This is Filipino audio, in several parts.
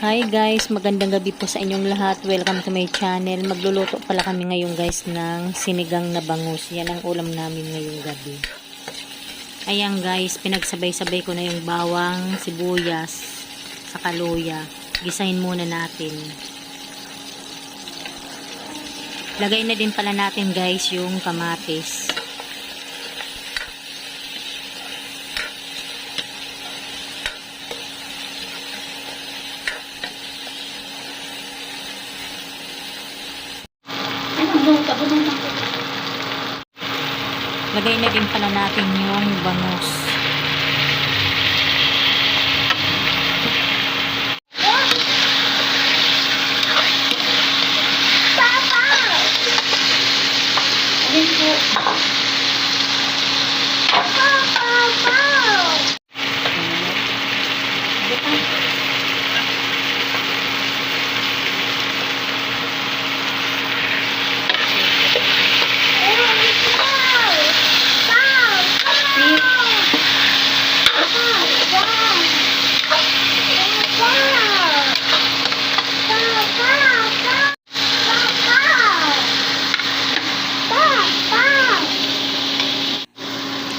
Hi guys, magandang gabi po sa inyong lahat. Welcome to my channel. Magluluto pala kami ngayon guys ng sinigang na bangus. Yan ang ulam namin ngayong gabi. Ayan guys, pinagsabay-sabay ko na yung bawang, sibuyas, sa kaluya. Gisahin muna natin. Lagay na din pala natin guys yung kamatis. Lagay na din pala natin yung bangus.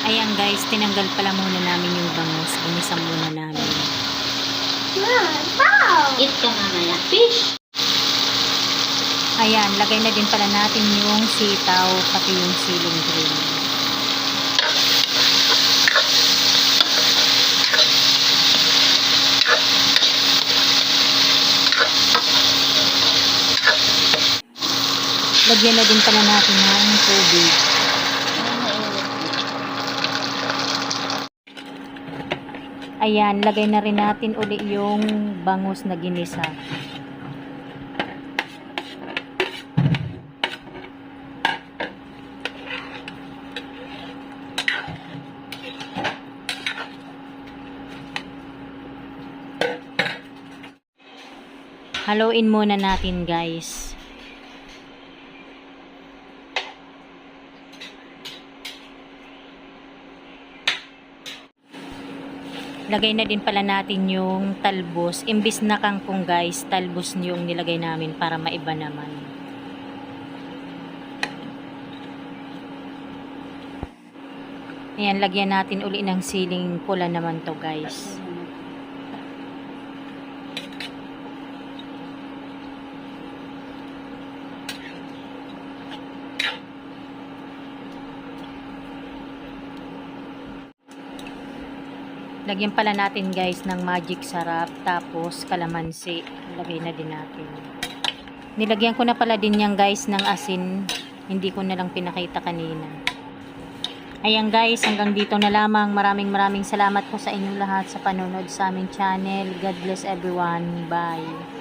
Ayan guys, tinanggal pala muna namin yung bangus. Ginisa muna namin. Eat ka mamaya. Fish! Ayan, lagay na din pala natin yung sitaw, pati yung siling green. Lagyan na din pala natin ng tubig. Ayan, lagay na rin natin uli yung bangus na ginisa. Haluin muna natin guys. Lagay na din pala natin yung talbos. Imbis na kangkong guys, talbos yung nilagay namin para maiba naman. Ayan, lagyan natin uli ng siling pula naman to guys. Lagyan pala natin guys ng magic sarap, tapos kalamansi. Lagay na din natin. Nilagyan ko na pala din yan guys ng asin. Hindi ko na lang pinakita kanina. Ayan guys, hanggang dito na lamang. Maraming salamat po sa inyong lahat sa panonood sa aming channel. God bless everyone. Bye.